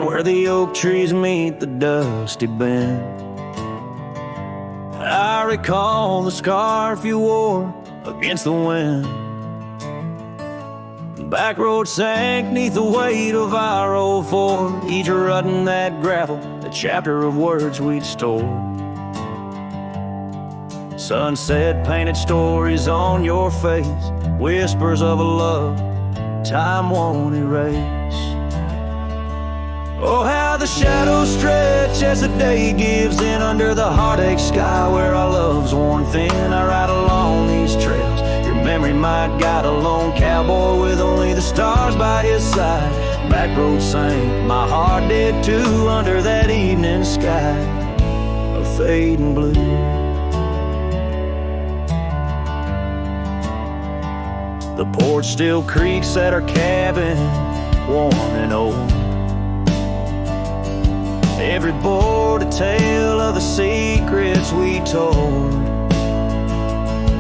where the oak trees meet the dusty bend. I recall the scarf you wore against the wind. Backroad sank neath the weight of our old Ford, each rut in that gravel, a chapter of words we'd stored. Sunset painted stories on your face, whispers of a love time won't erase. Oh, how the shadows stretch as the day gives in under the heartache sky where our love's worn thin. I ride along these trails, your memory my guide, a lone cowboy with only the stars by his side. Backroad sank, my heart did too, under that evening sky of fading blue. The porch still creaks at our cabin, worn and old. Every board a tale of the secrets we told.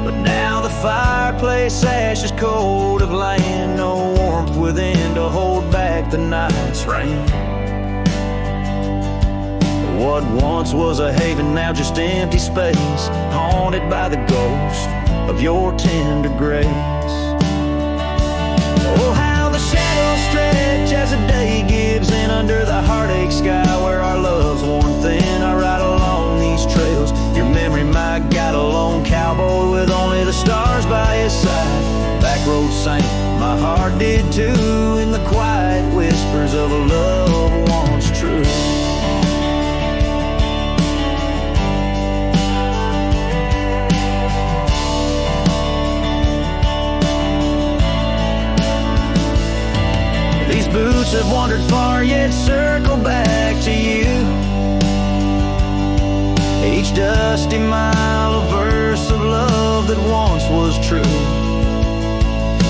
But now the fireplace ash is cold of land, no warmth within to hold back the night's rain. What once was a haven, now just empty space, haunted by the ghost of your tender grace. Oh, how the shadows stretch as the day gives in under the heartache sky where our love's worn thin. I ride along these trails, your memory my guide, a lone cowboy with only the stars by his side. Backroad sank, my heart did too, in the quiet whispers of a love once true. Boots have wandered far, yet circle back to you. Each dusty mile, a verse of love that once was true.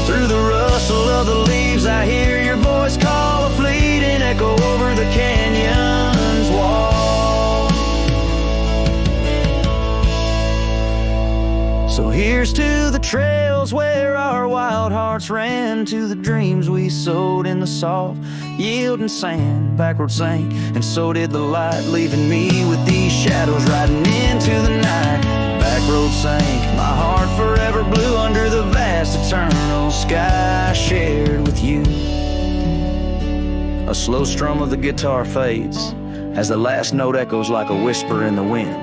Through the rustle of the leaves, I hear your voice call, a fleeting echo over the canyon's wall. So here's to the trails where our wild hearts ran, to the dreams we sowed in the soft yielding sand. Backroad sank, and so did the light, leaving me with these shadows riding into the night. Backroad sank, my heart forever blue under the vast eternal sky I shared with you. A slow strum of the guitar fades as the last note echoes like a whisper in the wind,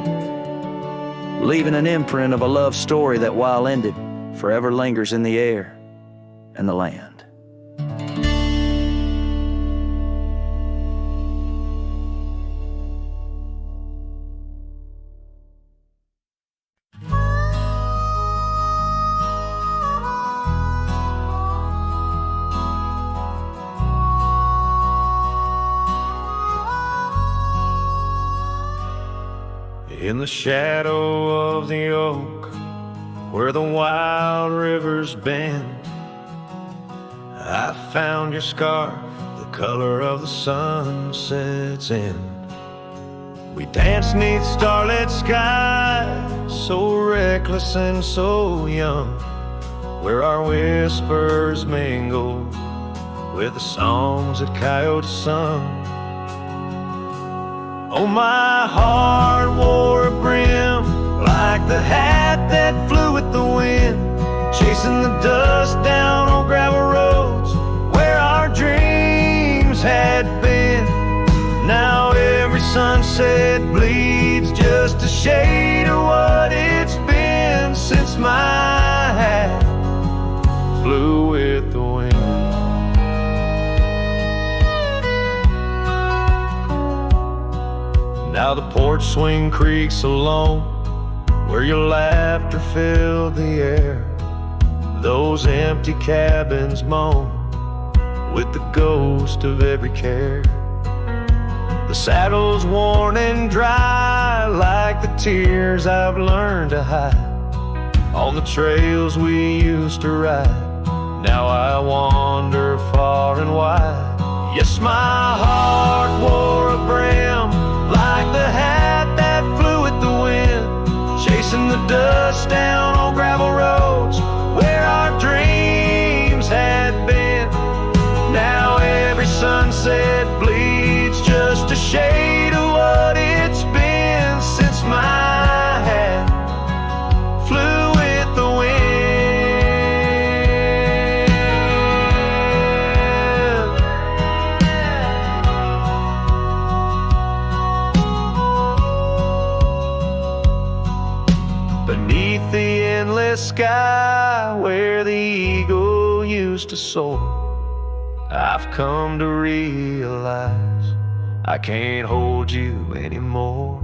leaving an imprint of a love story that, while ended, forever lingers in the air and the land. In the shadow of the oak, where the wild rivers bend, I found your scarf, the color of the sunset's end. We danced 'neath starlit skies, so reckless and so young, where our whispers mingled with the songs that coyotes sung. Oh, my heart wore a brim like the hat that flew with the wind, chasing the dust down on gravel roads where our dreams had been. Now every sunset bleeds just a shade of what it's been since my hat flew with the wind. Now the porch swing creaks alone where your laughter filled the air. Those empty cabins moan with the ghost of every care. The saddle's worn and dry like the tears I've learned to hide on the trails we used to ride. Now I wander far and wide. Yes, my heart wore a brim like the hat that flew with the wind, chasing the dust down on gravel roads where our dreams had been. Now every sunset bleeds just a shade of what it's been since my hat flew with the wind. Beneath the endless sky where the eagle used to soar, I've come to realize I can't hold you anymore.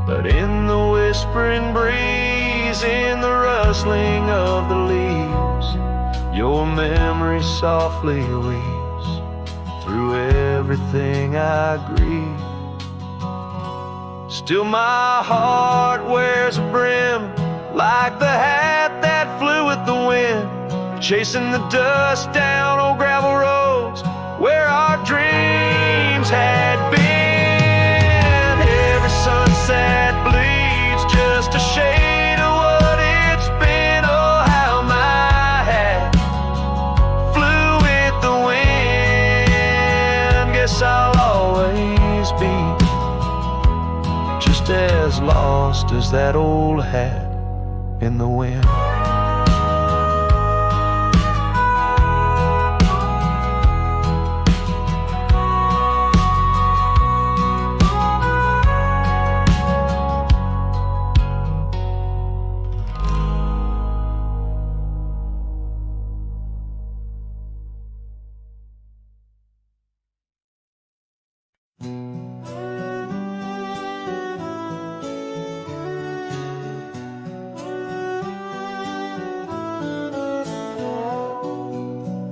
But in the whispering breeze, in the rustling of the leaves, your memory softly weaves through everything I grieve. Still my heart wears a brim like the hat that flew with the wind, chasing the dust down old gravel roads where our dreams had been. Every sunset bleeds just a shade of what it's been. Oh, how my hat flew with the wind. Guess I'll always be just as lost as that old hat in the wind.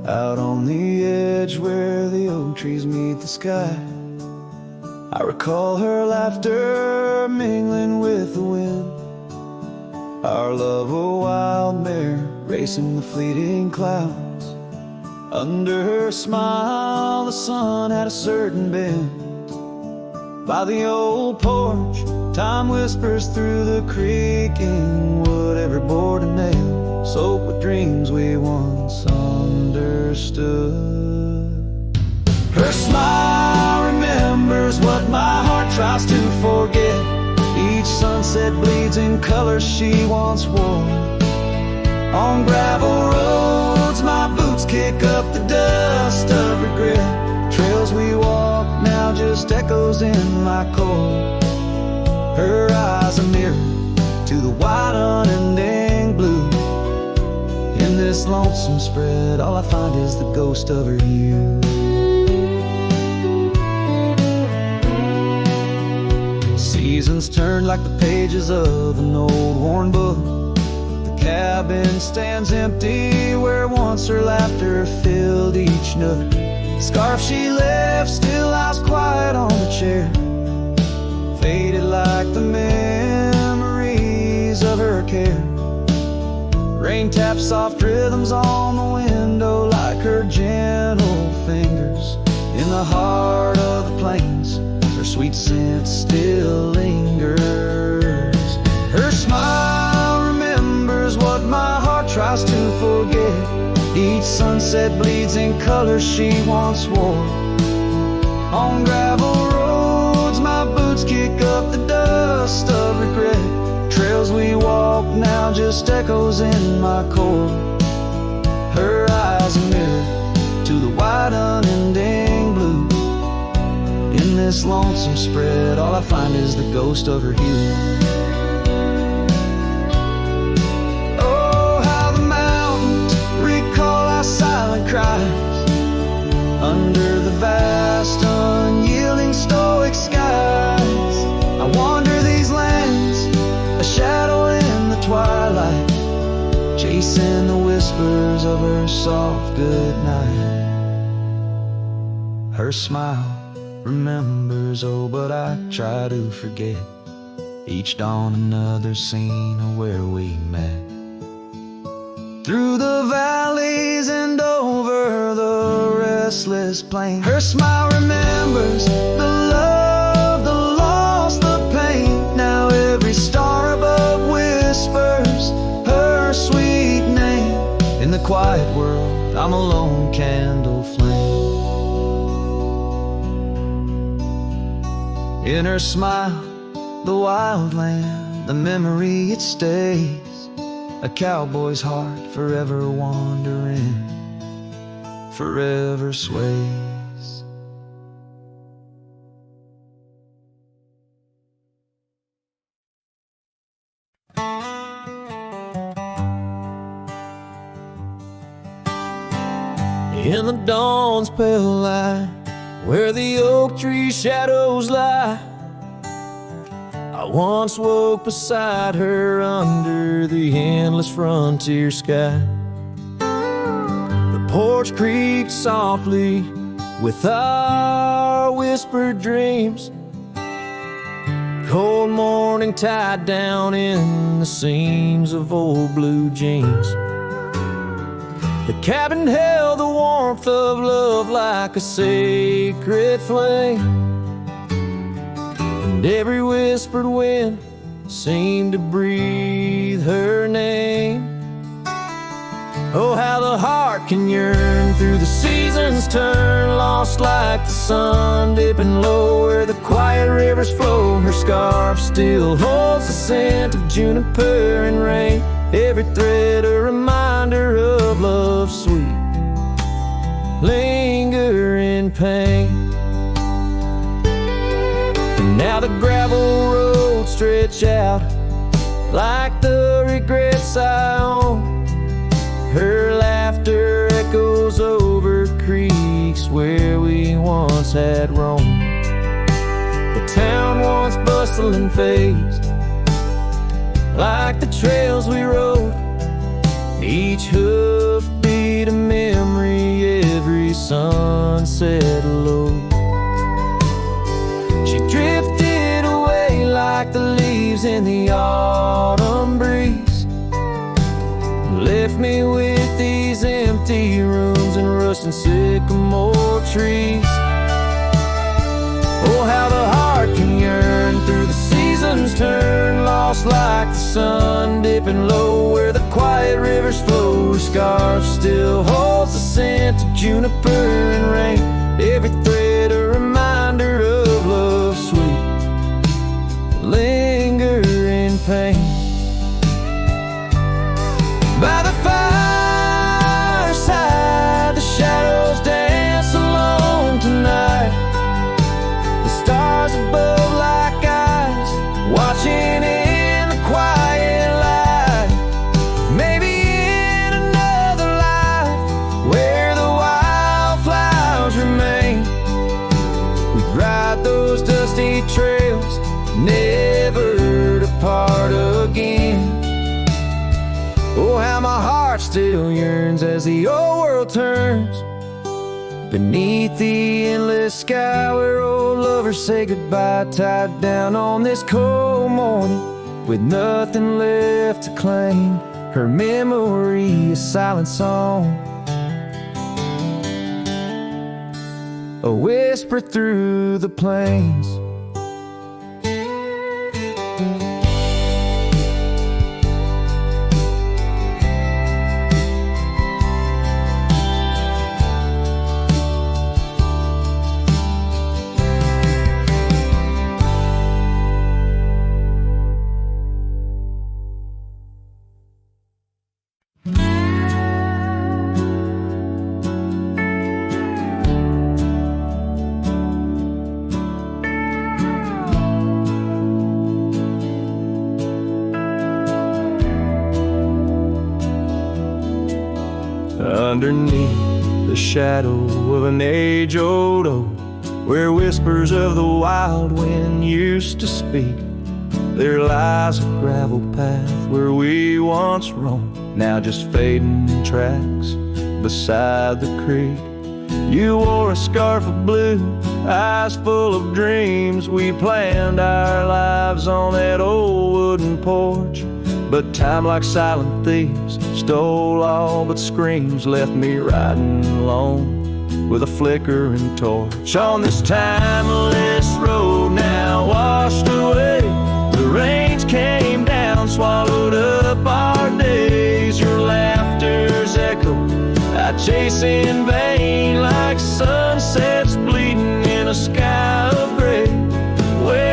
Out on the edge where the oak trees meet the sky, I recall her laughter mingling with the wind. Our love a wild mare racing the fleeting clouds. Under her smile the sun had a certain bend. By the old porch time whispers through the creaking wood, every board and nail soaked with dreams we once understood. Her smile remembers what my heart tries to forget. Each sunset bleeds in colors she once wore. On gravel roads my boots kick up the dust of regret. Trails we walk now just echoes in my core. Her eyes a mirror to the wide unending blue. In this lonesome spread all I find is the ghost of her hue. Seasons turn like the pages of an old worn book. The cabin stands empty where once her laughter filled each nook. The scarf she left still lies quiet on the chair, faded like the memories of her care. Rain taps soft rhythms on the window like her gentle fingers. In the heart of the plains her sweet scent still lingers. Her smile remembers what my heart tries to forget. Each sunset bleeds in colors she once wore. On gravel roads my boots kick up the dust of regret. Trails we walk now just echoes in my core. Her eyes a mirror to the wide unending blue. In this lonesome spread all I find is the ghost of her hue. Oh, how the mountains recall our silent cries under the vast unyielding stoic skies. I wander these lands, a shadow in the twilight, chasing the whispers of her soft good night. Her smile remembers, oh, but I try to forget. Each dawn another scene of where we met. Through the valleys and over the restless plain, her smile remembers the love, the loss, the pain. Now every star above whispers her sweet name. In the quiet world I'm a lone candle flame. In her smile, the wild land, the memory it stays. A cowboy's heart forever wandering, forever sways. In the dawn's pale light, where the oak tree shadows lie, I once woke beside her under the endless frontier sky. The porch creaked softly with our whispered dreams. Cold morning tied down in the seams of old blue jeans. The cabin held the warmth of love like a sacred flame, and every whispered wind seemed to breathe her name. Oh, how the heart can yearn through the seasons turn, lost like the sun dipping low where the quiet rivers flow. Her scarf still holds the scent of juniper and rain, every thread a reminder of love's sweet lingering pain. And now the gravel roads stretch out like the regrets I own. Her laughter echoes over creeks where we once had roamed. The town once bustling fades like the trails we rode, each hoof beat a memory, every sunset low. She drifted away like the leaves in the autumn breeze, left me with these empty rooms and rusting sycamore trees. Oh, how the heart can yearn through the seasons turn, lost like the sun dipping low where the quiet rivers flow. Her scarf still holds the scent of juniper and rain, every thread a reminder of love's sweet lingering pain. By the fireside, the shadows dance alone tonight, the stars above like eyes watching in the quiet light. Maybe in another life where the wildflowers remain, we'd ride those dusty trails, never to part again. Oh, how my heart still yearns as the old world turns beneath the endless sky where old lovers say goodbye, tied down on this cold morning with nothing left to claim. Her memory a silent song, a whisper through the plains. Underneath the shadow of an age-old oak, where whispers of the wild wind used to speak, there lies a gravel path where we once roamed, now just fading tracks beside the creek. You wore a scarf of blue, eyes full of dreams. We planned our lives on that old wooden porch, but time like silent thieves stole all but screams, left me riding alone with a flickering torch. On this timeless road now washed away, the rains came down, swallowed up our days. Your laughter's echo I chase in vain, like sunsets bleeding in a sky of gray. Well,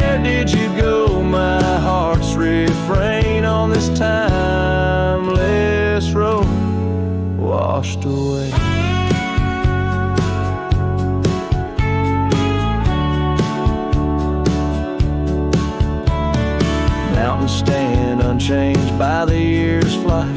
changed by the years' flight,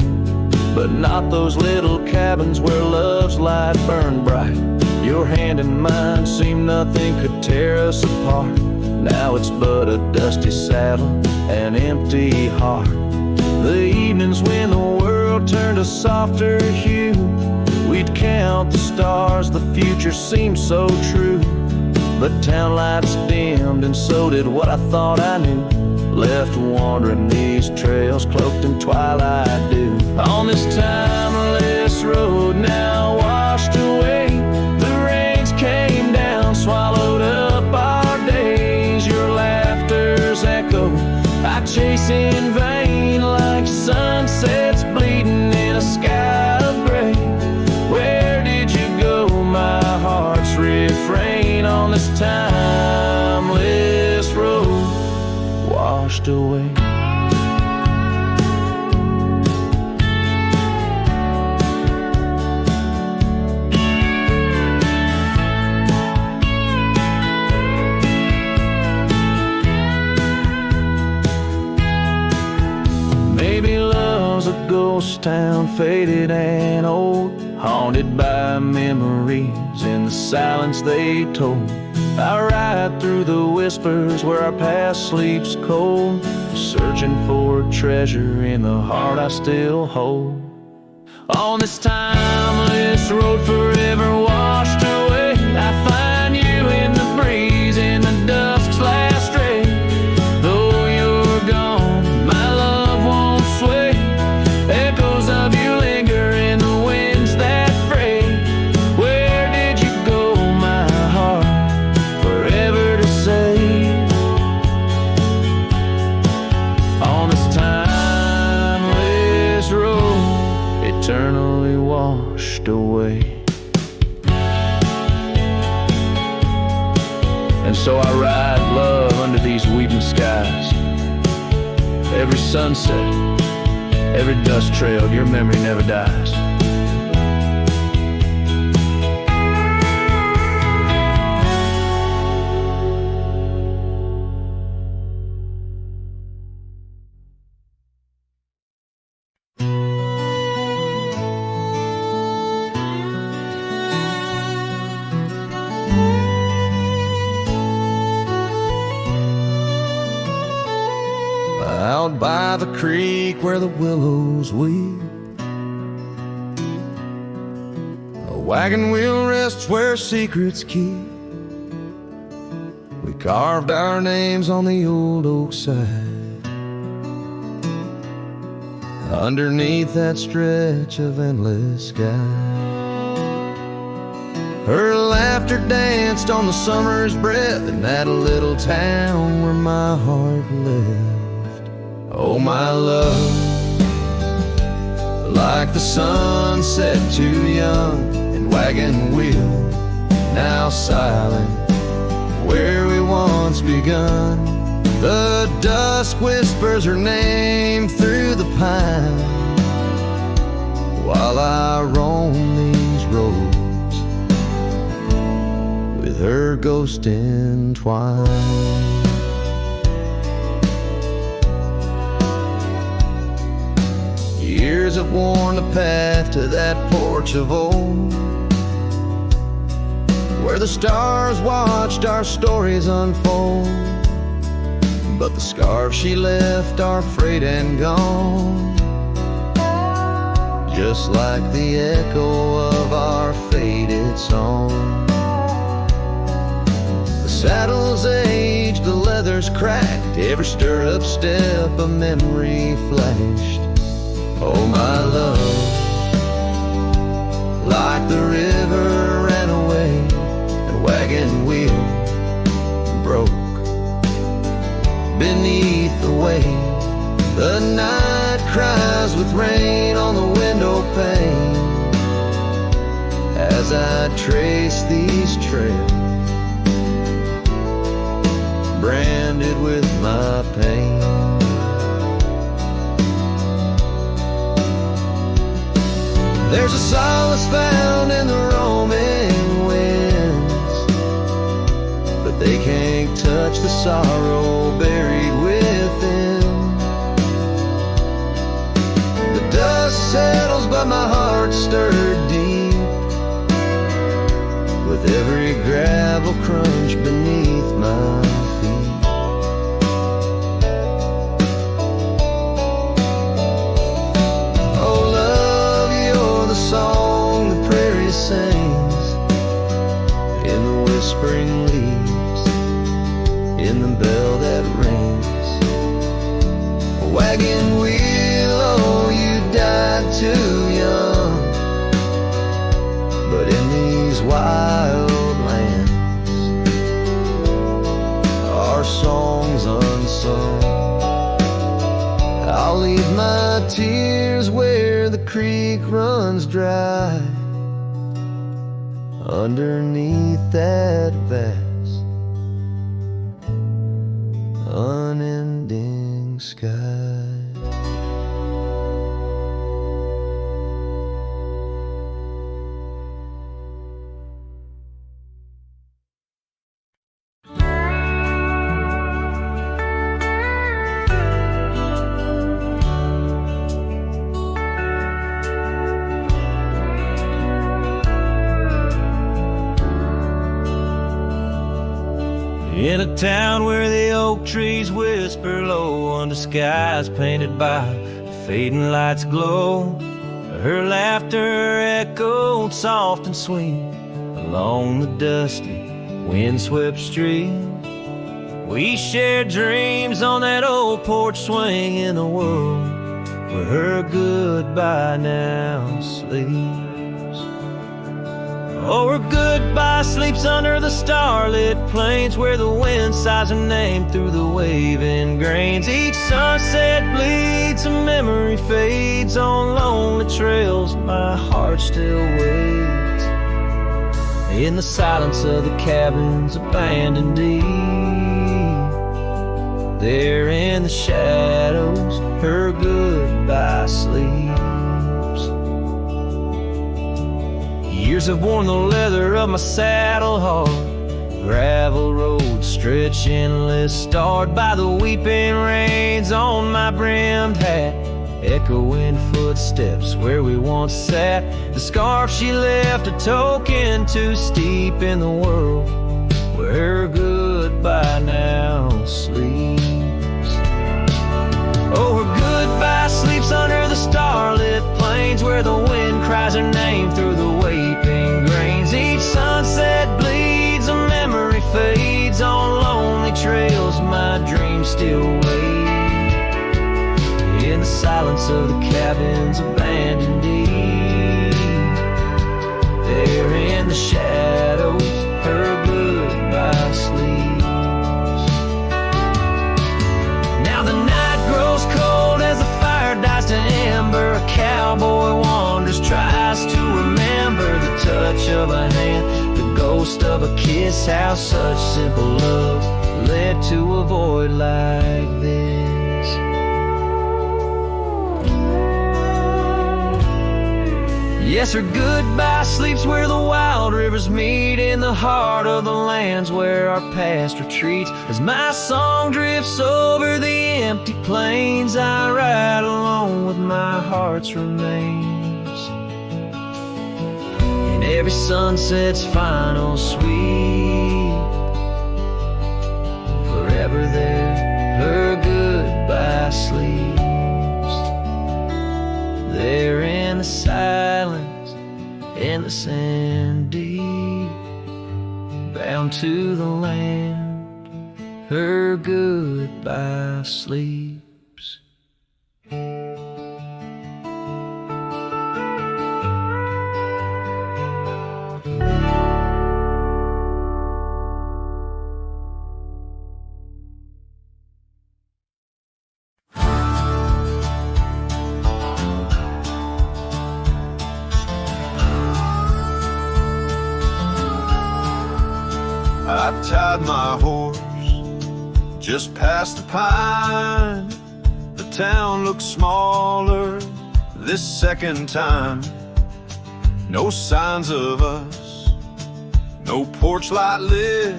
but not those little cabins where love's light burned bright. Your hand in mine seemed nothing could tear us apart. Now it's but a dusty saddle, an empty heart. The evenings when the world turned a softer hue, we'd count the stars, the future seemed so true. But town lights dimmed and so did what I thought I knew. Left wandering these trails cloaked in twilight dew. On this timeless road now washed away, the rains came down, swallowed up our days. Your laughter's echo I chase in vain, like sunsets bleeding in a sky of gray. Where did you go, my heart's refrain, on this timeless road washed away? Maybe love's a ghost town, faded and old, haunted by memories in the silence they told. I ride through the whispers where our past sleeps cold, searching for a treasure in the heart I still hold. On this timeless road forever washed away, I find you in the breeze, in the dusk's last ray. Though you're gone, my love won't sway. Echoes of you linger in the winds that fray. Where did you go, my heart, forever to say? On this timeless road, eternally washed away. And so I ride love under these weeping skies. Every sunset, every dust trail, your memory never dies. Out by the creek where the willows weep, a wagon wheel rests where secrets keep. We carved our names on the old oak side, underneath that stretch of endless sky. Her laughter danced on the summer's breath in that little town where my heart lived. Oh, my love, like the sunset too young and wagon wheel now silent where we once begun. The dusk whispers her name through the pine while I roam these roads with her ghost entwined. Years have worn the path to that porch of old, where the stars watched our stories unfold. But the scars she left are frayed and gone, just like the echo of our faded song. The saddle's aged, the leather's cracked, every stirrup step a memory flashed. Oh, my love, like the river ran away, the wagon wheel broke beneath the weight. The night cries with rain on the window pane as I trace these trails, branded with my pain. There's a solace found in the roaming winds, but they can't touch the sorrow buried within. but my heart stirred deep with every gravel crunch beneath my feet. Oh love, you're the song the prairie sings in the whispering leaves, in the bell that rings. A wagon wheel, oh you died too young, but in these wild lands our songs unsung. I'll leave my tears where the creek runs dry, underneath that vast unending sky. In a town where the oak trees whisper low under skies painted by fading lights glow, her laughter echoed soft and sweet along the dusty windswept street. We shared dreams on that old porch swing in a world where her goodbye now sleeps. Oh, her goodbye sleeps under the starlit plains where the wind sighs her name through the waving grains. Each sunset bleeds, a memory fades on lonely trails. My heart still waits in the silence of the cabins abandoned deep. There in the shadows, her goodbye sleeps. Years have worn the leather of my saddle hard, gravel roads stretch endless, starred by the weeping rains on my brimmed hat, echoing footsteps where we once sat. The scarf she left a token too steep in the world where her goodbye now sleeps. Oh, her goodbye sleeps under the starlit plains where the wind cries her name through the weeping grains. Each sunset bleeds, a memory fades on lonely trails. My dreams still wait in the silence of the cabins abandoned deep. There in the shadows, her goodbye sleeps. Now the night grows cold as the fire dies to ember. A cowboy wanders, tries to remember the touch of a hand, the ghost of a kiss, how such simple love led to a void like this. Yes, her goodbye sleeps where the wild rivers meet, in the heart of the lands where our past retreats. As my song drifts over the empty plains, I ride alone with my heart's remains. In every sunset's final sweep, forever there, her goodbye sleeps. There in the silence, in the sand deep, bound to the land, her goodbye sleeps. I tied my horse just past the pine. The town looks smaller this second time. No signs of us, no porch light lit,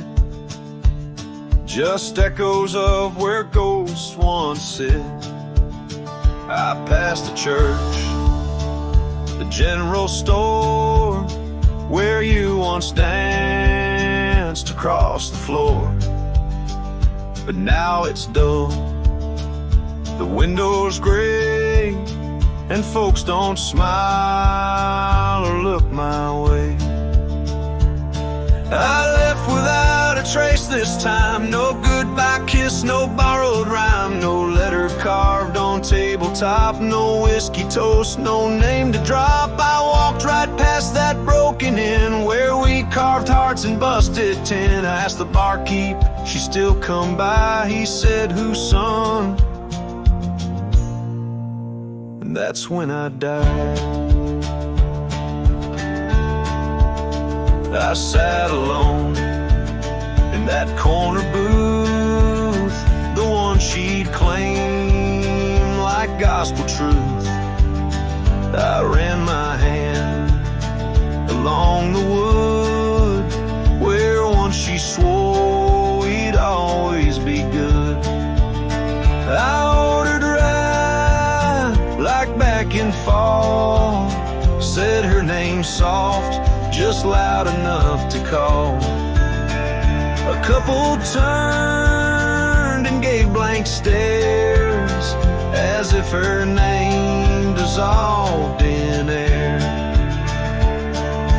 just echoes of where ghosts once sit. I passed the church the general store where you once danced across the floor. But now it's dull, the window's gray, and folks don't smile or look my way. I left without a trace this time. No goodbye kiss, no borrowed rhyme, no letter carved on tabletop, no whiskey toast, no name to drop. I walked right past that broken inn where we carved hearts and busted tin. I asked the barkeep, she still come by. He said, whose son? And that's when I died. I sat alone in that corner booth, the one she'd claim like gospel truth. I ran my hand along the wood where once she swore we'd always be good. I ordered rye like back in fall, said her name soft, just loud enough to call. A couple turned and gave blank stares as if her name dissolved in air.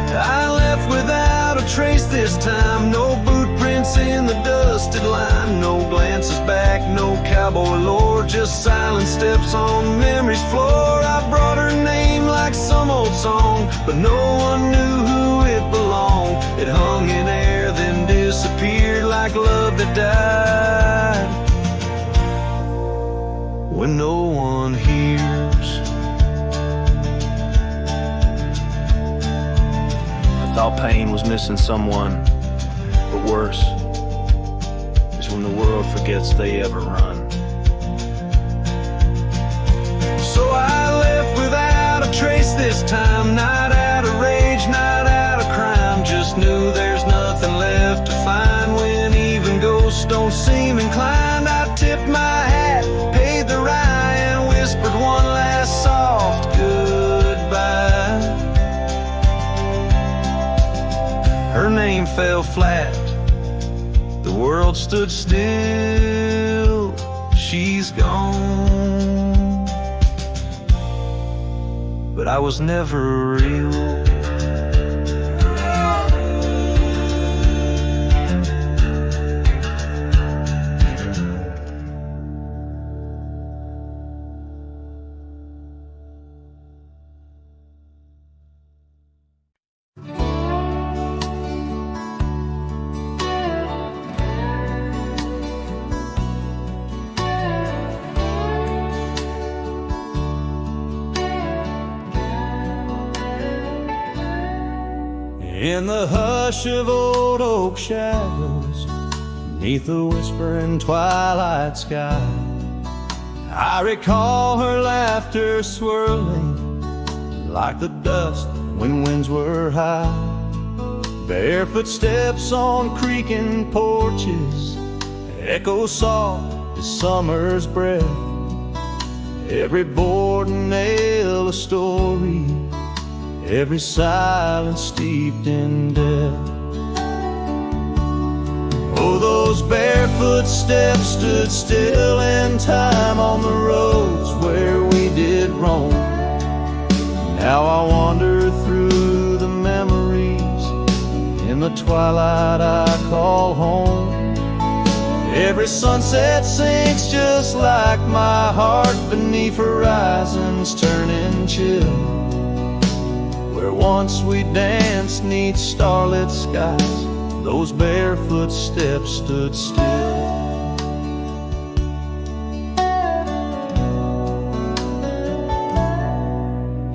I left without a trace this time, no boot prints in the dusted line, no glances back, no cowboy lore, just silent steps on memory's floor. I brought her name like some old song, but no one knew who it belonged. It hung in air, then disappeared like love that died when no one hears. I thought pain was missing someone, but worse is when the world forgets they ever run. So I left without a trace this time, not out of rage, not out of crime, just knew there's nothing left to find when even ghosts don't seem inclined. I tipped my hat, paid the rye, and whispered one last soft goodbye. Her name fell flat, the world stood still, she's gone, but I was never real. In the hush of old oak shadows, beneath the whispering twilight sky, I recall her laughter swirling like the dust when winds were high. Barefoot steps on creaking porches echo soft as summer's breath. Every board and nail a story, every silence steeped in death. Oh, those barefoot steps stood still in time on the roads where we did roam. Now I wander through the memories in the twilight I call home. Every sunset sinks just like my heart beneath horizons turning chill. Where once we danced 'neath starlit skies, those barefoot steps stood still.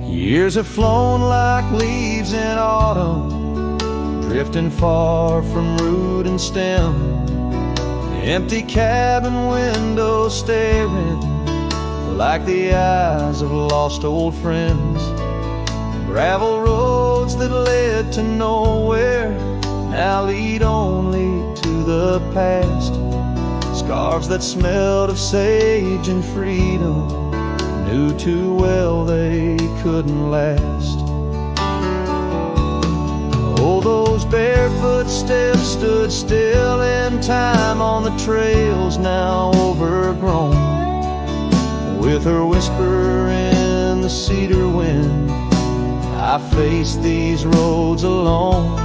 Years have flown like leaves in autumn, drifting far from root and stem. Empty cabin windows staring like the eyes of lost old friends. Gravel roads that led to nowhere now lead only to the past. Scarves that smelled of sage and freedom knew too well they couldn't last. Oh, those barefoot steps stood still in time on the trails now overgrown. With her whisper in the cedar wind, I face these roads alone.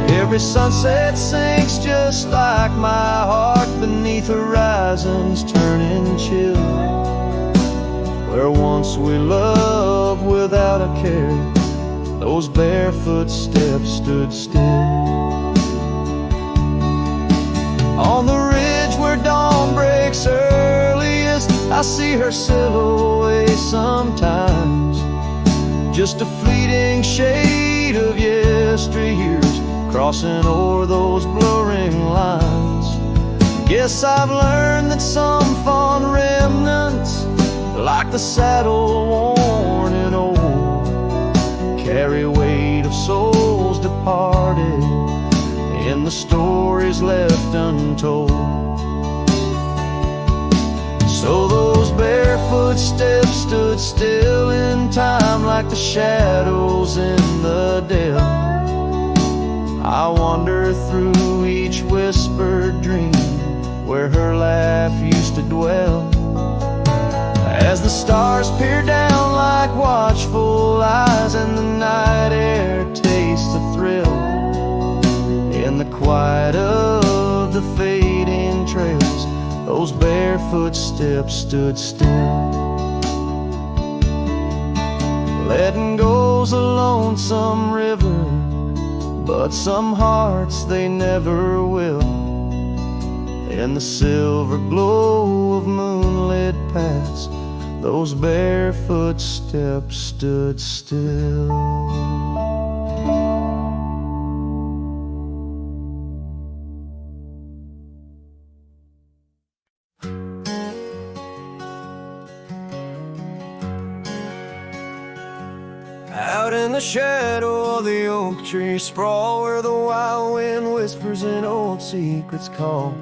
Every sunset sinks just like my heart beneath horizons turning chill. Where once we loved without a care, those barefoot steps stood still. On the ridge where dawn breaks earliest, I see her silhouette sometimes. Just a fleeting shade of yesteryears crossing o'er those blurring lines. Guess I've learned that some fond remnants, like the saddle worn and old, carry weight of souls departed in the stories left untold. So those barefoot steps stood still in time like the shadows in the dell. I wander through each whispered dream where her laugh used to dwell. As the stars peer down like watchful eyes and the night air tastes the thrill, in the quiet of the fading trails, those barefoot steps stood still. Letting go's a lonesome river, but some hearts they never will. In the silver glow of moonlit paths, those barefoot steps stood still. Out in the shadow of the oak tree sprawl, where the wild wind whispers and old secrets call,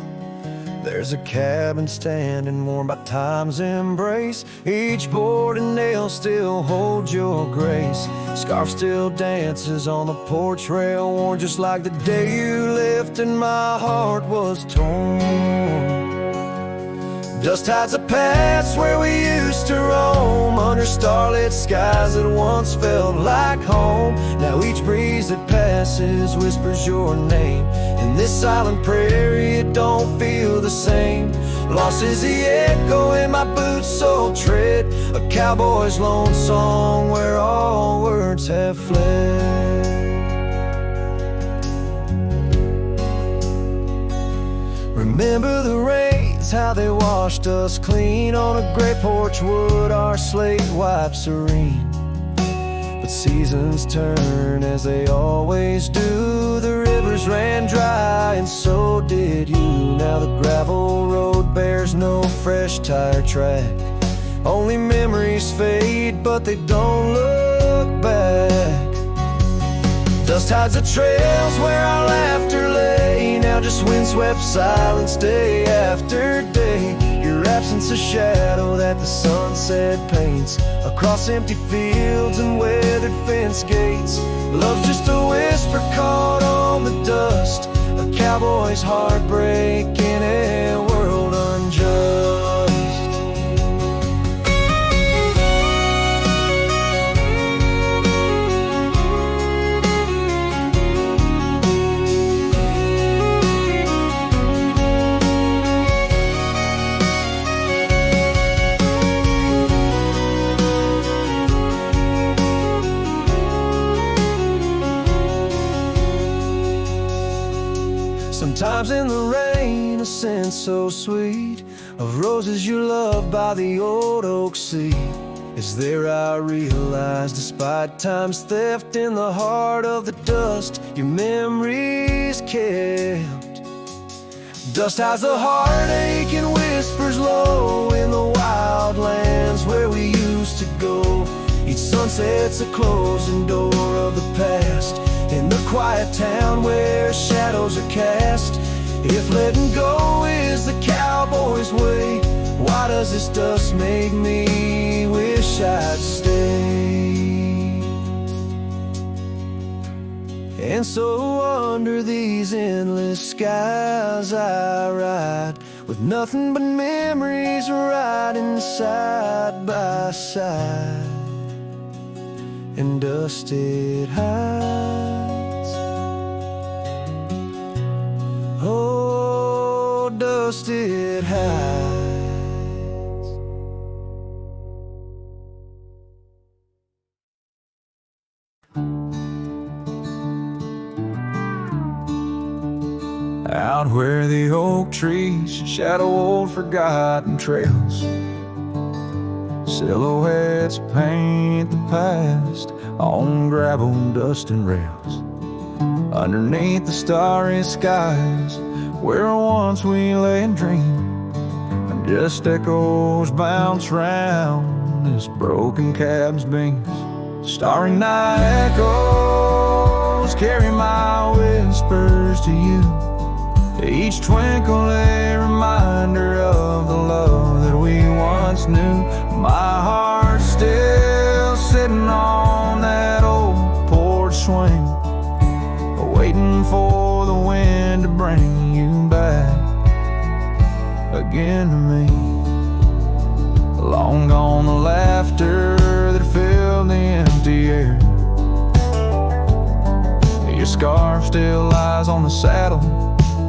there's a cabin standing warm by time's embrace. Each board and nail still holds your grace. Scarf still dances on the porch rail, worn just like the day you left and my heart was torn. Dust hides the past where we used to roam, under starlit skies that once felt like home. Now each breeze that passes whispers your name. In this silent prairie it don't feel the same. Lost is the echo in my boots so tread, a cowboy's lone song where all words have fled. Remember the rains, how they washed us clean on a gray porch wood, our slate white serene. But seasons turn as they always do. The rivers ran dry and so did you. Now the gravel road bears no fresh tire track. Only memories fade, but they don't look back. Dust hides the trails where our laughter lay, now just windswept silence day after day. Your absence a shadow that the sunset paints across empty fields and weathered fence gates. Love's just a whisper caught on the dust, a cowboy's heartbreak in a world unjust. Sometimes in the rain, a scent so sweet of roses you loved by the old oak seat. Is there I realize, despite time's theft, in the heart of the dust, your memories kept. Dust hides the heartache and whispers low in the wild lands where we used to go. Each sunset's a closing door of the past, in the quiet town where shadows are cast. If letting go is the cowboy's way, why does this dust make me wish I'd stay. And so under these endless skies I ride, with nothing but memories riding side by side, and dusted heights, oh, dusted heights. Out where the oak trees shadow old forgotten trails, silhouettes paint the past on gravel, dust and rails. Underneath the starry skies, where once we lay and dreamed, and just echoes bounce round this broken cab's beams. Starry night echoes carry my whispers to you, each twinkle a reminder of the love that we once knew. My heart still sitting on that old porch swing, waiting for the wind to bring you back again to me. Long gone the laughter that filled the empty air. Your scarf still lies on the saddle,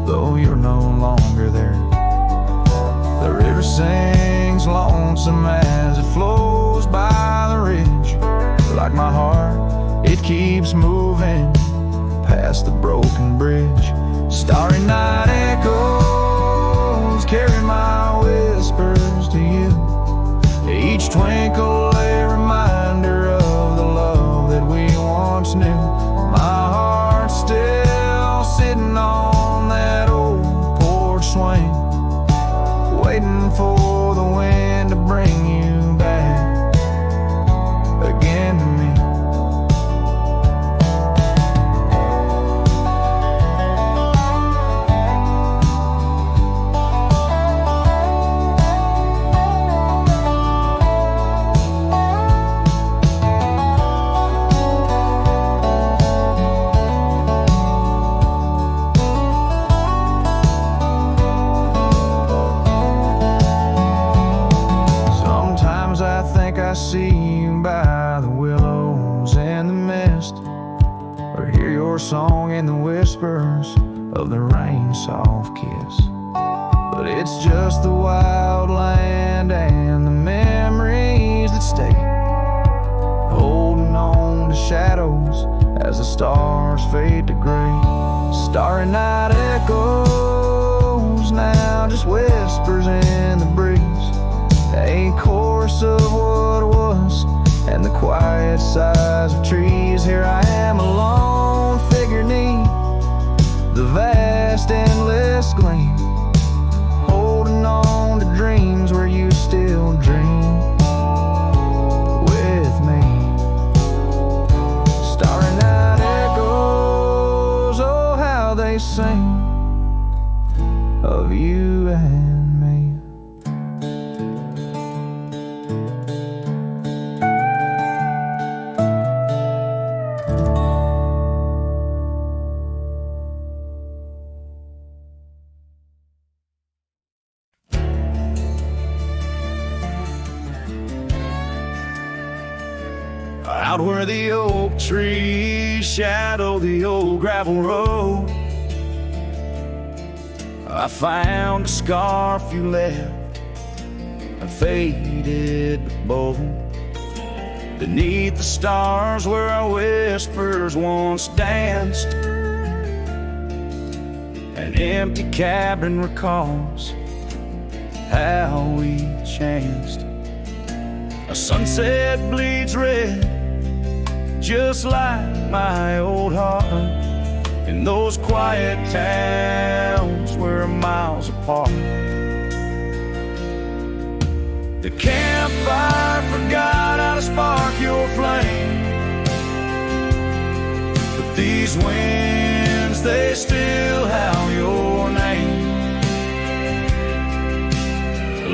though you're no longer there. The river sings lonesome as it flows by the ridge, like my heart, it keeps moving past the broken bridge. Starry night echoes carry my whispers to you, each twinkle a reminder of the love that we once knew. My heart still sitting on that old porch swing, waiting for the wind to bring you back again to me. I see you by the willows and the mist, or hear your song in the whispers of the rain's soft kiss. But it's just the wild land and the memories that stay, holding on to shadows as the stars fade to gray. Starry night echoes now just whispers in the breeze, a chorus of what was and the quiet sighs of trees. Here I am, a lone figure neath the vast endless gleam, holding on to dreams where you still dream with me. Starry night echoes, oh how they sing of you and out where the oak trees shadow the old gravel road. I found a scarf you left, a faded but bold, beneath the stars where our whispers once danced. An empty cabin recalls how we chanced. A sunset bleeds red, just like my old heart, in those quiet towns we're miles apart. The campfire forgot how to spark your flame, but these winds, they still howl your name.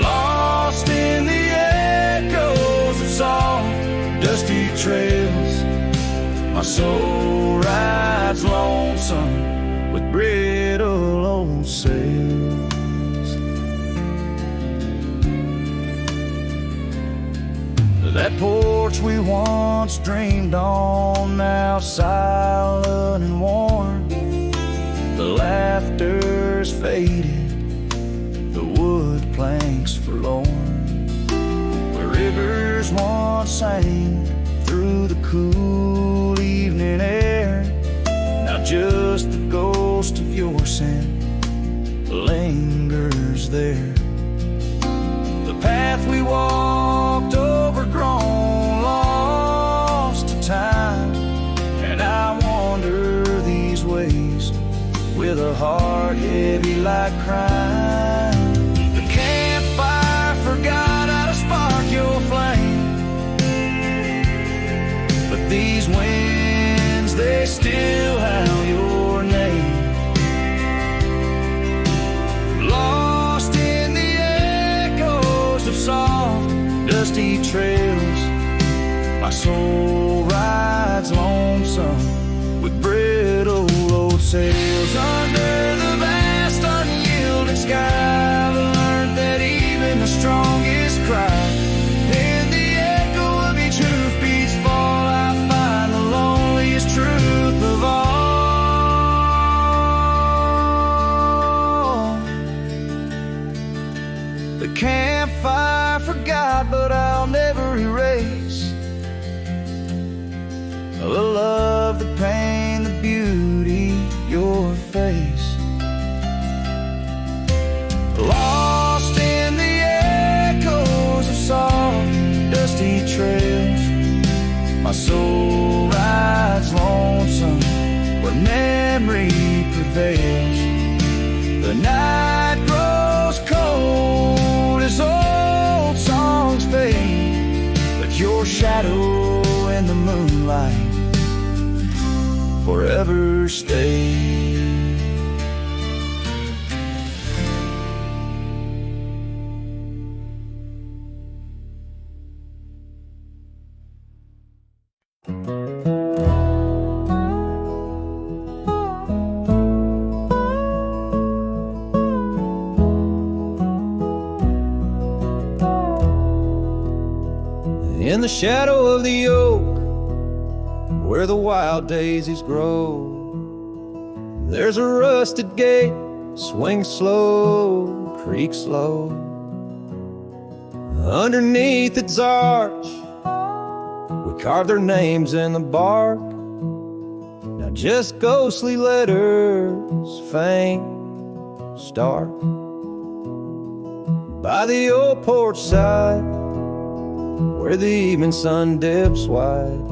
Lost in the echoes of sorrow, soul rides lonesome with brittle old sails. That porch we once dreamed on, now silent and warm. The laughter's faded, the wood planks forlorn. Where rivers once sang through the cool evening air, now just the ghost of your scent lingers there. The path we walked overgrown, lost to time, and I wander these ways with a heart heavy like crime. The campfire forgot how to spark your flame, but these winds, they still howl your name. Lost in the echoes of soft, dusty trails, my soul rides lonesome with brittle old sails. Under the vast unyielding sky, I've learned that even the strongest cry, in the echo of each hoofbeat's fall, I find the loneliest truth of all. The campfire forgot, but I'll never erase the love, the pain, the beauty, your face. Lost in the echoes of soft, dusty trails, my soul rides lonesome where memory prevails. The night grows cold as old songs fade, but your shadow in the moonlight forever stay. In the shadow of the oak, where the wild daisies grow, there's a rusted gate, swing slow, creak slow. Underneath its arch, we carve their names in the bark, now just ghostly letters, faint, stark. By the old porch side, where the evening sun dips wide,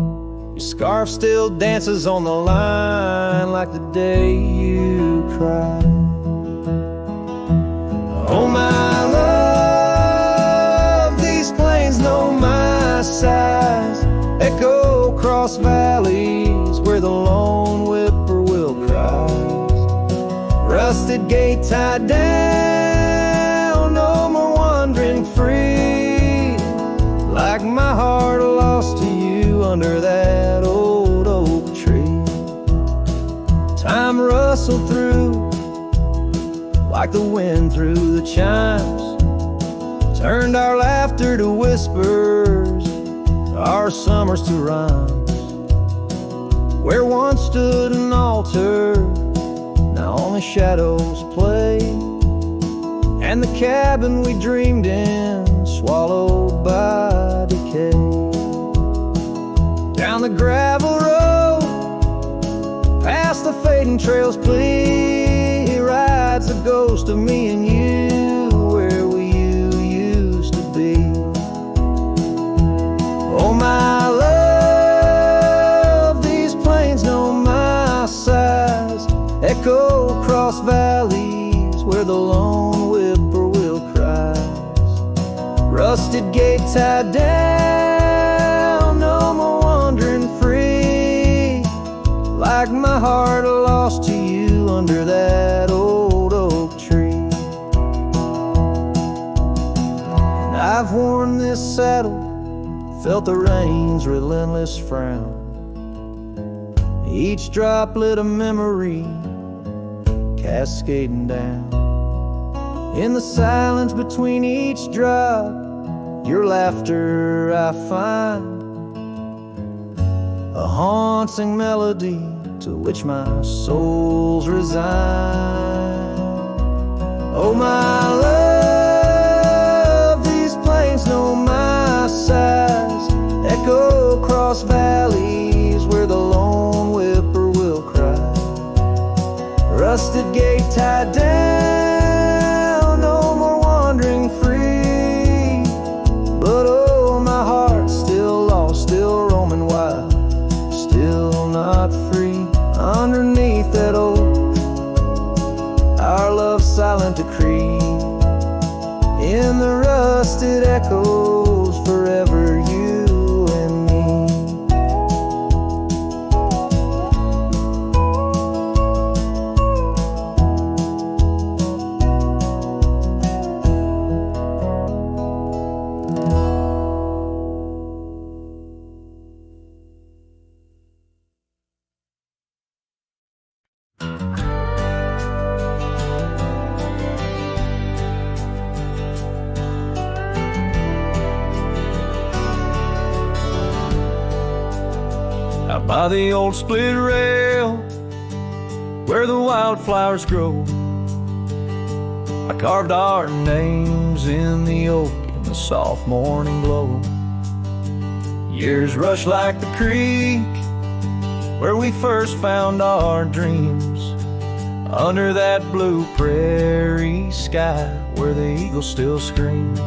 your scarf still dances on the line like the day you cried. Oh my love, these plains know my size, echo across valleys where the lone whippoorwill cries. Rusted gate tied down, no more wandering free, like my heart lost to you under that old oak tree. Time rustled through like the wind through the chimes, turned our laughter to whispers, our summers to rhymes. Where once stood an altar, now only shadows play, and the cabin we dreamed in swallowed by decay. Down the gravel road, past the fading trails, please rides the ghost of me and you, where we used to be. Oh my love, these plains know my size, echo across valleys where the lone whippoorwill cries. Rusted gate tied down, no more wandering free, like my heart lost to you under that old oak tree. And I've worn this saddle, felt the rain's relentless frown, each droplet of memory cascading down. In the silence between each drop, your laughter I find, a haunting melody to which my soul's resigned. Oh my love, these plains know my size, echo across valleys where the lone whipper will cry. Rusted gate tied down, no more wandering free, but oh, my heart's still lost, still roaming wild, still not free. Underneath that oak, our love's silent decree, in the rusted echoes, forever you and me. Out by the old split rail where the wildflowers grow, I carved our names in the oak in the soft morning glow. Years rush like the creek where we first found our dreams, under that blue prairie sky where the eagle still screams.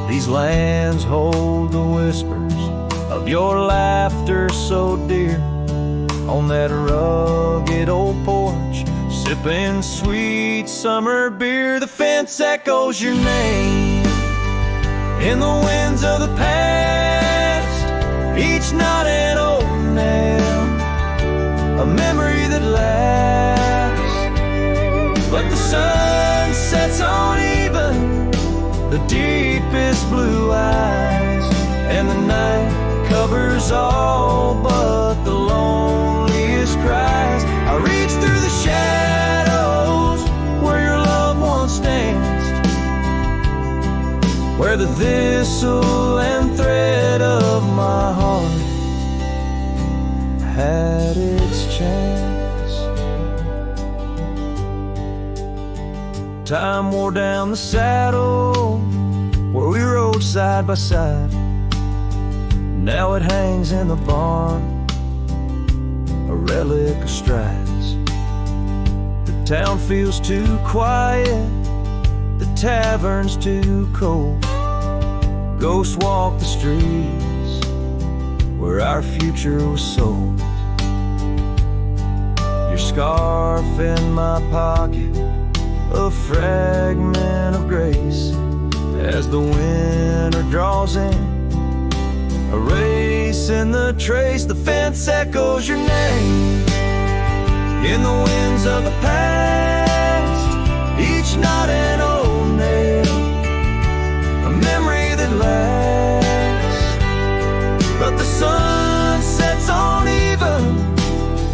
These lands hold the whispers of your laughter so dear, on that rugged old porch, sipping sweet summer beer. The fence echoes your name in the winds of the past, each knot an old nail, a memory that lasts. But the sun sets on even the deepest blue eyes, and the night covers all but the loneliest cries. I reach through the shadows where your love once danced, where the thistle and thread of my heart had its chance. Time wore down the saddle where we rode side by side. Now it hangs in the barn, a relic of strides. The town feels too quiet, the tavern's too cold. Ghosts walk the streets where our future was sold. Your scarf in my pocket, a fragment of grace, as the winter draws in, a race in the trace. The fence echoes your name in the winds of the past, each knot an old nail, a memory that lasts. But the sun sets on even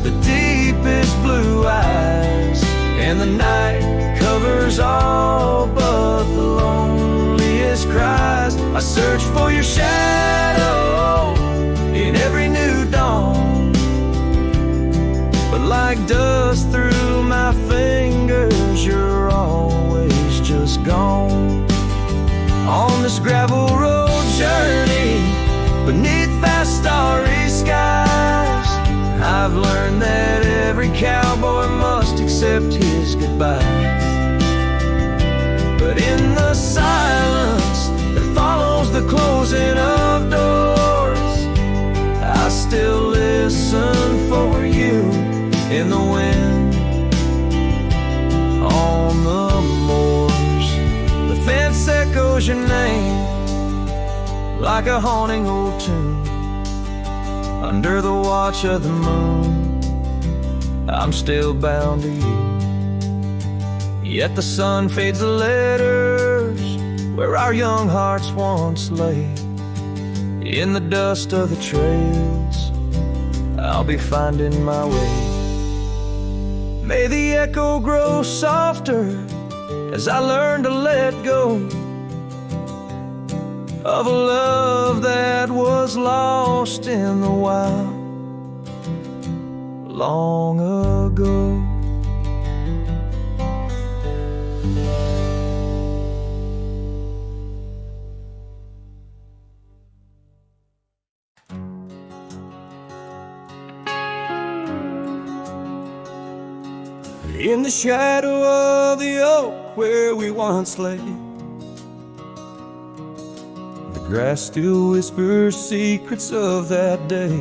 the deepest blue eyes, and the night covers all but the loneliest cries. I search for your shadow in every new dawn, but like dust through my fingers, you're always just gone. On this gravel road journey beneath fast starry skies, I've learned that every cowboy must accept his goodbyes. But in the silence that follows the closing of doors, I still listen for you in the wind on the moors. The fence echoes your name like a haunting old tune, under the watch of the moon. I'm still bound to you. Yet the sun fades the letters where our young hearts once lay, in the dust of the trails I'll be finding my way. May the echo grow softer as I learn to let go of a love that was lost in the wild long ago. In the shadow of the oak where we once lay, the grass still whispers secrets of that day.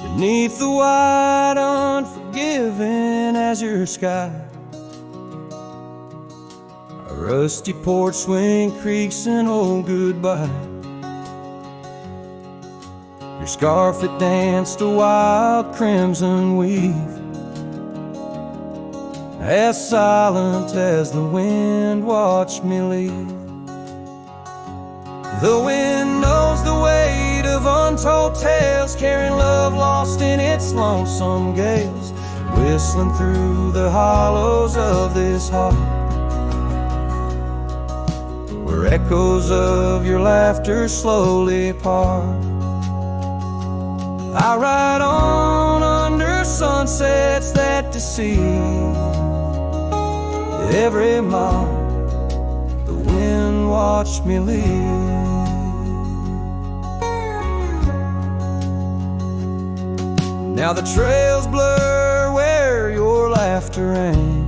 Beneath the wide, unforgiving azure sky, a rusty porch swing creaks an old goodbye. Your scarf, it danced a wild crimson weave, as silent as the wind watched me leave. The wind knows the weight of untold tales, carrying love lost in its lonesome gales, whistling through the hollows of this heart, where echoes of your laughter slowly part. I ride on under sunsets that deceive. Every mile the wind watched me leave. Now the trails blur where your laughter rang,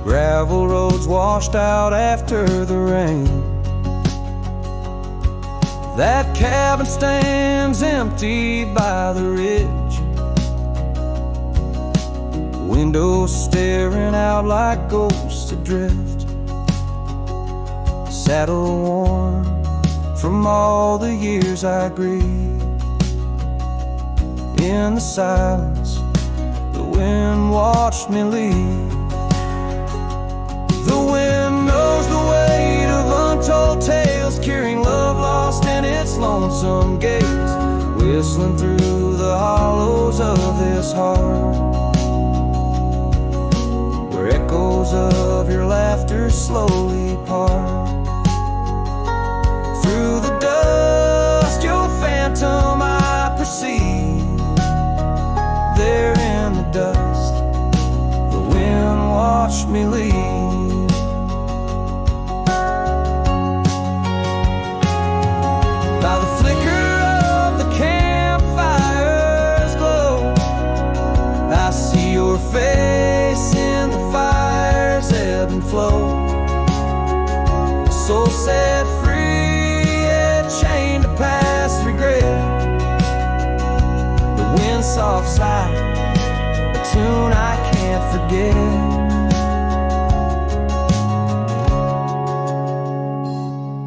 gravel roads washed out after the rain. That cabin stands empty by the ridge, windows staring out like ghosts adrift, saddle worn from all the years I grieved. In the silence, the wind watched me leave. The wind knows the weight of untold tales, carrying love lost in its lonesome gaze, whistling through the hollows of this heart, where echoes of your laughter slowly part. Through the dust, your phantom I perceive. There in the dust, the wind watched me leave. By the flicker of the campfire's glow, I see your face in the fire's ebb and flow. A soul set free, yet chained to past regret. The wind soft sigh, a tune I can't forget.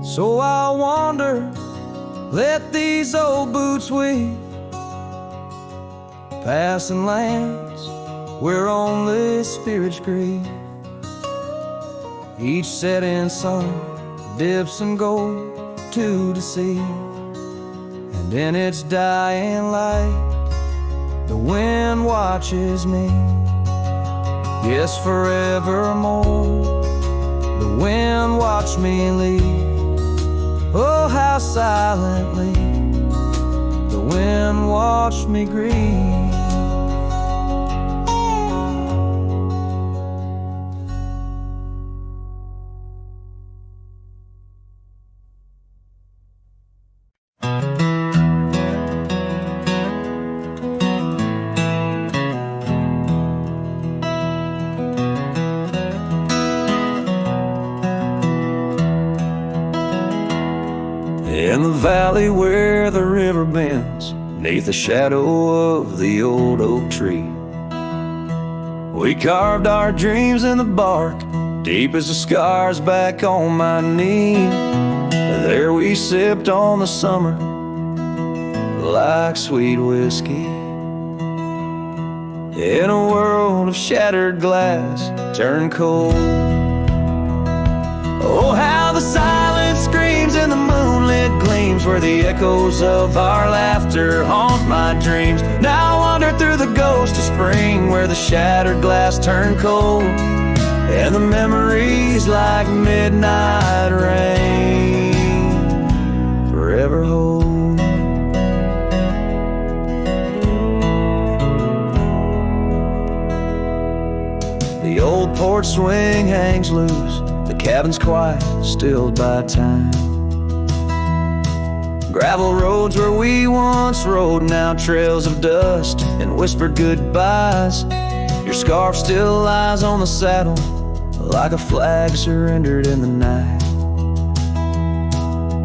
So I'll wander, let these old boots weave, passing lands where only spirits grieve. Each setting sun dips in gold to deceive, and in its dying light the wind watches me. Yes, forevermore the wind watched me leave. Oh, how silently the wind watched me grieve. In the valley where the river bends, neath the shadow of the old oak tree, we carved our dreams in the bark, deep as the scars back on my knee. There we sipped on the summer like sweet whiskey, in a world of shattered glass turned cold. Oh, how the silence screams and the moonlit gleams plains where the echoes of our laughter haunt my dreams. Now I wander through the ghost of spring where the shattered glass turned cold, and the memories like midnight rain forever hold. The old porch swing hangs loose, the cabin's quiet, stilled by time. Gravel roads where we once rode, now trails of dust and whispered goodbyes. Your scarf still lies on the saddle like a flag surrendered in the night.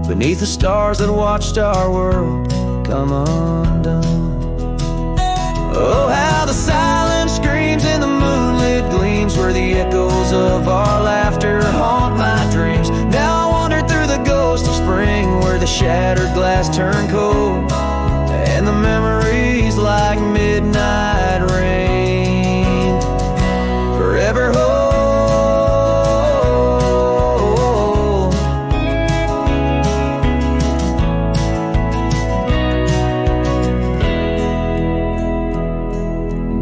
Beneath the stars that watched our world come undone. Oh, how the silence screams in the moonlit gleams where the echoes of our laughter haunt my dreams. Now I wander through the ghost of spring where the shattered glass turned cold, and the memories like midnight rain forever hold.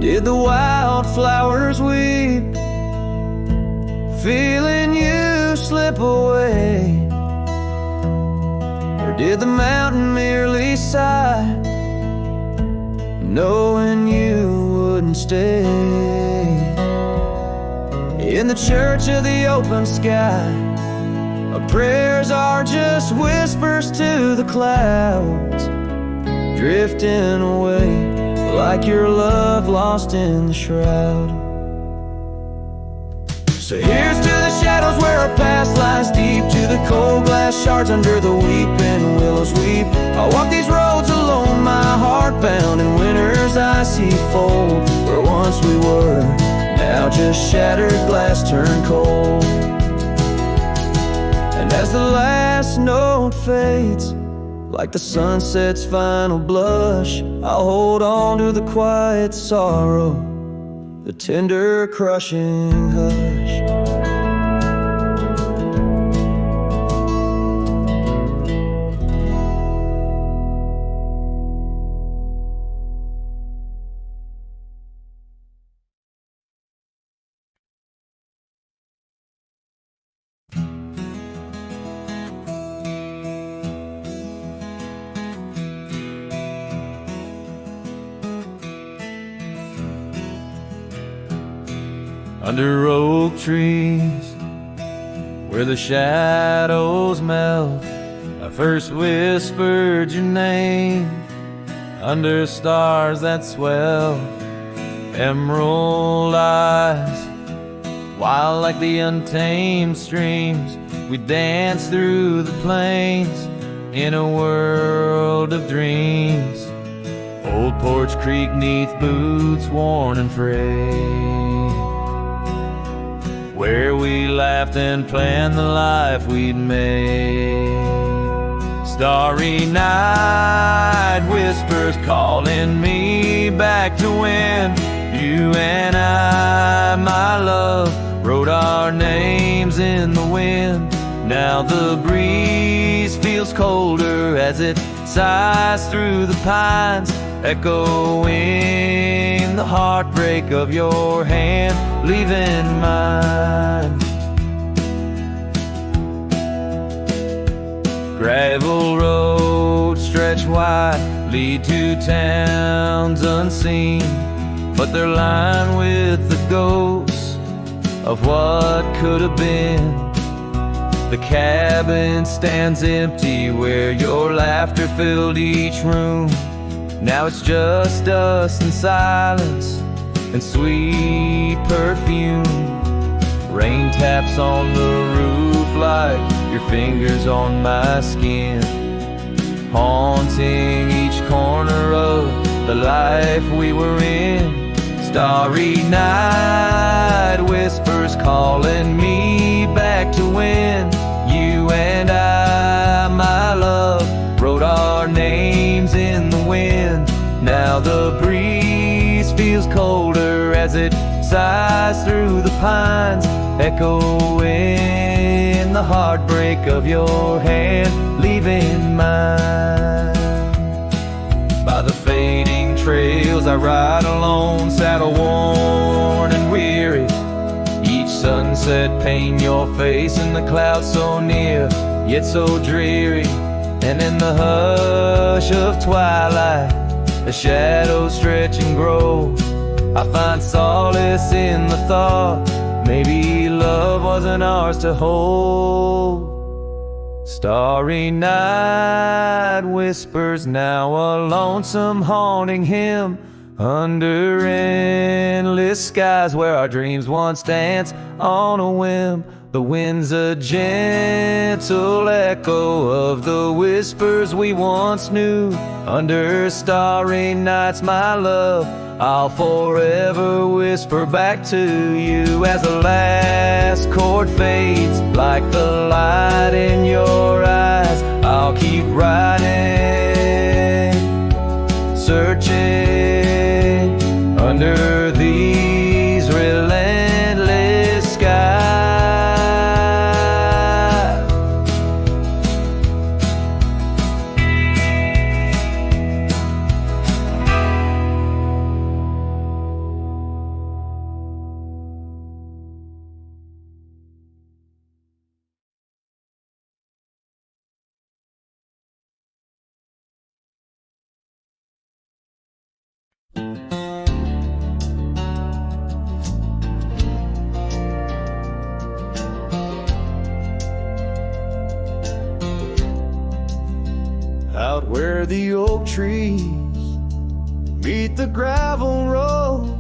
Did the wildflowers weep, feeling you slip away? Or did the mountain merely sigh, knowing you wouldn't stay? In the church of the open sky, our prayers are just whispers to the clouds, drifting away like your love lost in the shroud. So here's to the shadows where our past lies deep, to the cold glass shards under the weeping willows weep. I walk these roads alone, my heart bound in winter's icy fold, where once we were, now just shattered glass turned cold. And as the last note fades, like the sunset's final blush, I'll hold on to the quiet sorrow, the tender crushing hush. Under oak trees where the shadows melt, I first whispered your name. Under stars that swell, emerald eyes, wild like the untamed streams, we dance through the plains in a world of dreams. Old Porch Creek neath boots worn and frayed, where we laughed and planned the life we'd made. Starry night whispers calling me back to when you and I, my love, wrote our names in the wind. Now the breeze feels colder as it sighs through the pines, echoing the heartbreak of your hand, leaving mine. Gravel roads stretch wide, lead to towns unseen, but they're lined with the ghosts of what could have been. The cabin stands empty where your laughter filled each room. Now it's just us and silence and sweet perfume. Rain taps on the roof like your fingers on my skin, haunting each corner of the life we were in. Starry night whispers calling me back to when you and I, my love, wrote our names in the wind. Now the breeze feels colder as it sighs through the pines, echoing the heartbreak of your hand, leaving leave in mind. By the fading trails I ride alone, saddle worn and weary. Each sunset paint your face in the clouds so near, yet so dreary. And in the hush of twilight, the shadows stretch and grow. I find solace in the thought maybe love wasn't ours to hold. Starry night whispers now a lonesome haunting hymn under endless skies where our dreams once danced on a whim. The wind's a gentle echo of the whispers we once knew. Under starry nights, my love, I'll forever whisper back to you. As the last chord fades like the light in your eyes, I'll keep riding, searching under these relentless skies. Out where the oak trees meet the gravel road,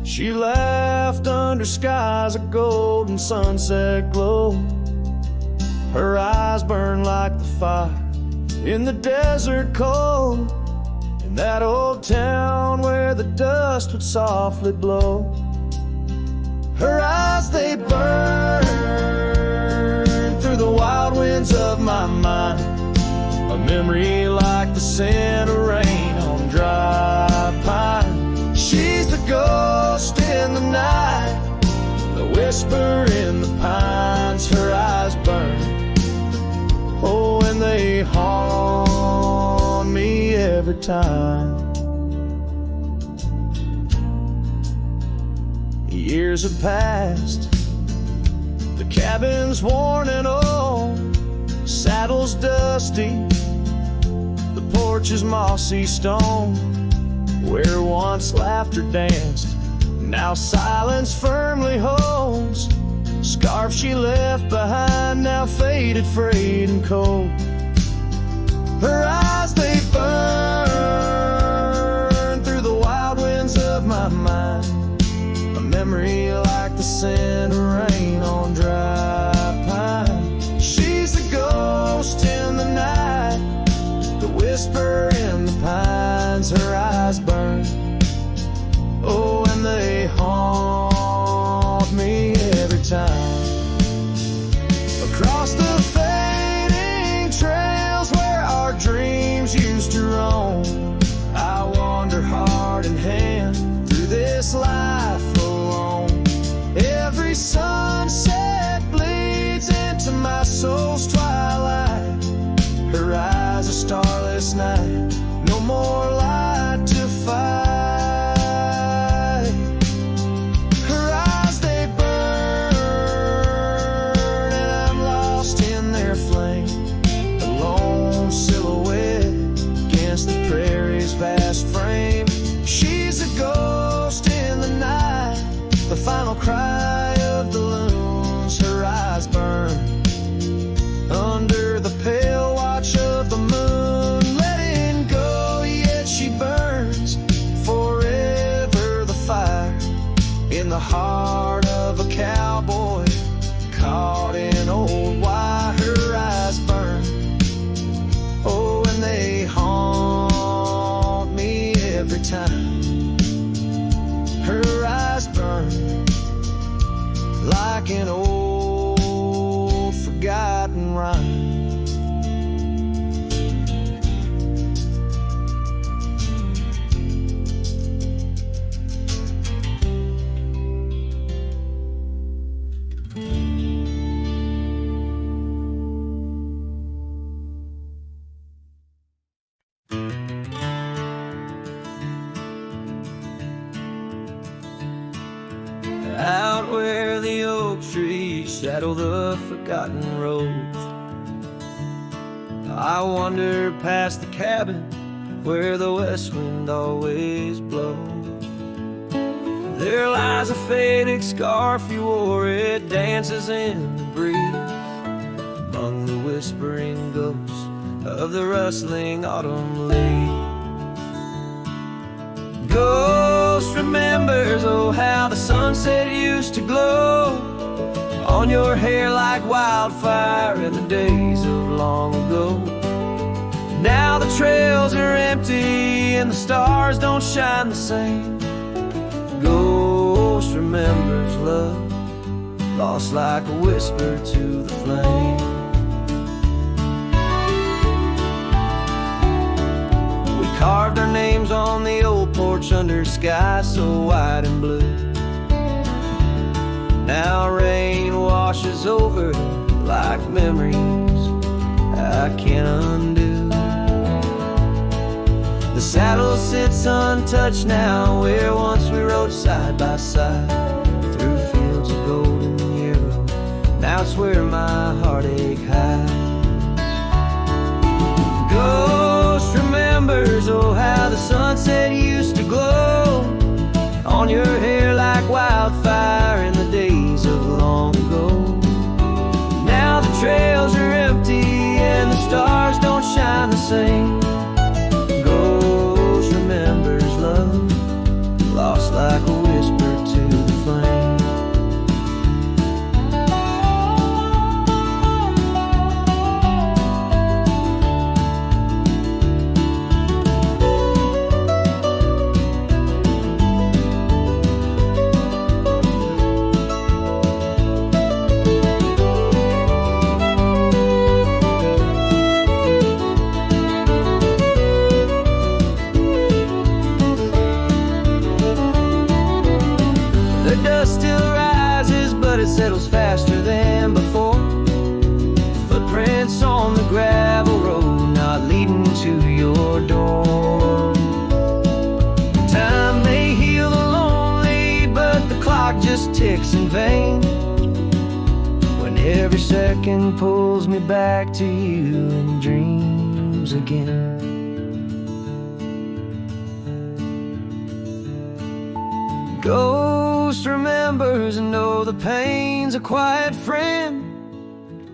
she laughed under skies of golden sunset glow. Her eyes burned like the fire in the desert cold, in that old town where the dust would softly blow. Her eyes, they burn through the wild winds of my mind, a memory like the scent of rain on dry pine. She's the ghost in the night, the whisper in the pines. Her eyes burn, oh, and they haunt me every time. Years have passed, the cabin's worn and old, saddle's dusty, the porch is mossy stone. Where once laughter danced, now silence firmly holds. Scarf she left behind, now faded, frayed and cold. Her eyes, they burn through the wild winds of my mind, a memory like the scent of rain on dry pine. She's the ghost in the night, the whisper in the pines. Her eyes burn, oh, and they haunt me every time. Across the fading trails where our dreams used to roam, I wander heart in hand through this life alone. Every sunset bleeds into my soul's twilight. Her eyes, a starless night, no more light to fight. Her eyes, they burn, and I'm lost in their flame, a lone silhouette against the prairie's vast frame. She's a ghost in the night, the final cry of the loons. Her eyes burn under the pale watch of the moon, letting go, yet she burns forever. The fire in the heart of a cowboy caught in old wire. Her eyes burn, oh, and they haunt me every time. Her eyes burn like an old forgotten rhyme. where the oak trees shadow the forgotten roads. I wander past the cabin where the west wind always blows. There lies a faded scarf you wore, it dances in the breeze among the whispering ghosts of the rustling autumn leaves. Ghost remembers, oh how the sunset used to glow on your hair like wildfire in the days of long ago. Now the trails are empty and the stars don't shine the same. Ghost remembers love, lost like a whisper to the flame. We carved our names on the old porch under sky so white and blue. Now rain washes over like memories I can't undo. The saddle sits untouched now where once we rode side by side through fields of golden yarrow. Now it's where my heartache hides. Ghost remembers, oh how the sunset used to glow on your hair like wildfire in the days of long ago. Now the trails are empty and the stars don't shine the same. Ghost remembers love, lost like a whisper to the flame. Settles faster than before. Footprints on the gravel road, not leading to your door. Time may heal the lonely, but the clock just ticks in vain. When every second pulls me back to you in dreams again. Ghost remembers, and oh, the pain's a quiet friend,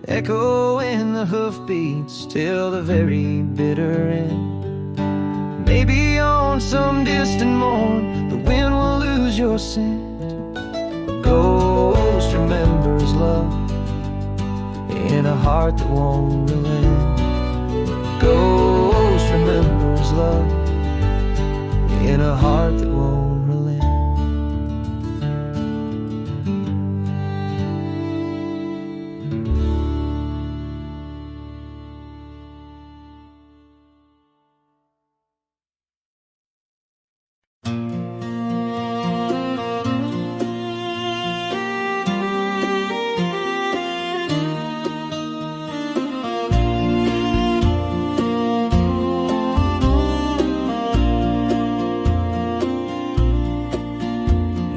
echo in the hoofbeats till the very bitter end. Maybe on some distant morn the wind will lose your scent. Ghost remembers love in a heart that won't relent. Ghost remembers love in a heart that won't relent.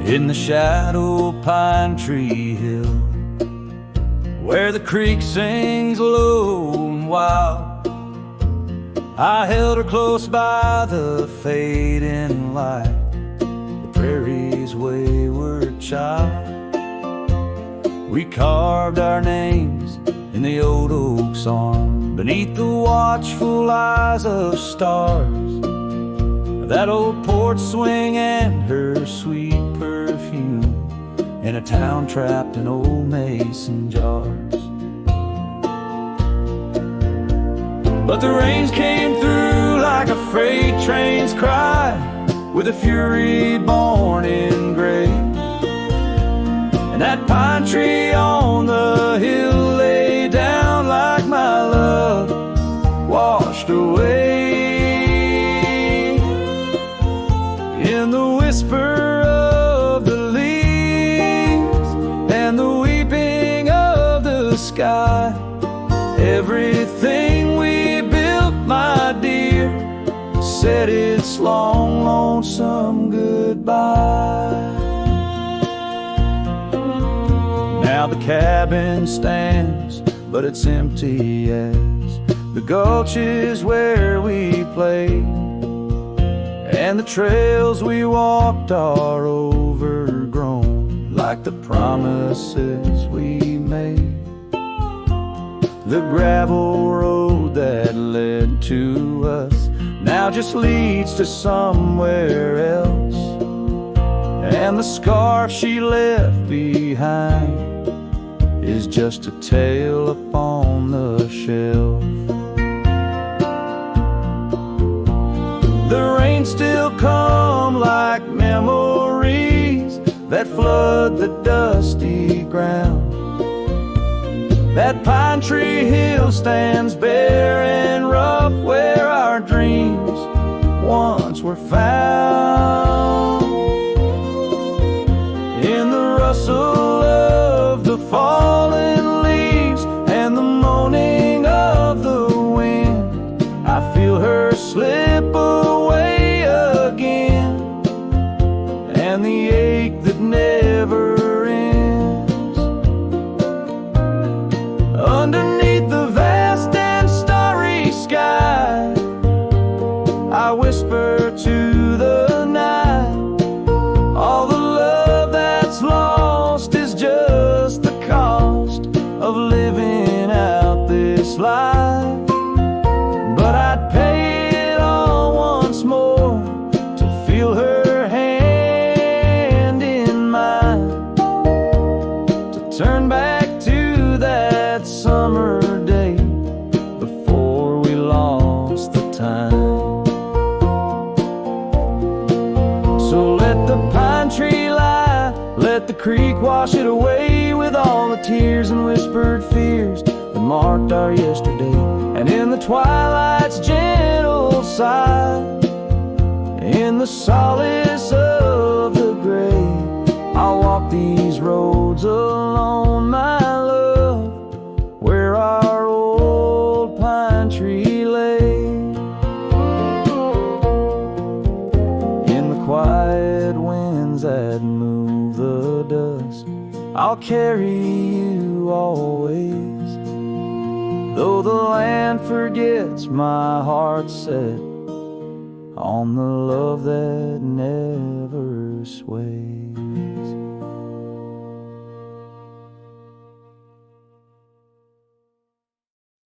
In the shadow pine tree hill, where the creek sings low and wild, I held her close by the fading light, the prairie's wayward child. We carved our names in the old oak's arm, beneath the watchful eyes of stars, that old porch swing and her sweet perfume, in a town trapped in old mason jars. But the rains came through like a freight train's cry, with a fury born in gray. And that pine tree on the hill lay down like my love washed away. In the whisper of the leaves and the weeping of the sky, everything we built, my dear, said its long, lonesome goodbye. Now the cabin stands, but it's empty as the gulch is where we played, and the trails we walked are overgrown like the promises we made. The gravel road that led to us now just leads to somewhere else, and the scarf she left behind is just a tale upon the shelf. The rain still come like memories that flood the dusty ground. That pine tree hill stands bare and rough where our dreams once were found. In the rustle of the fallen leaves and the moaning of the wind, I feel her slip away again, and the ache that never ends. Underneath the vast and starry sky, I whisper to the night, all the love that's lost is just the cost of living out this life. But I'd pay it all once more to feel her hand in mine, to turn back to that summer day before we lost the time. So let the pine tree lie, let the creek wash it away with all the tears and whispered fears that marked our yesterday. And in the twilight's gentle sigh, in the solace of the gray, I'll walk these roads alone, my love, where our old pine tree lay. In the quiet winds that move the dust, I'll carry you always. Though the land forgets, my heart set on the love that never sways.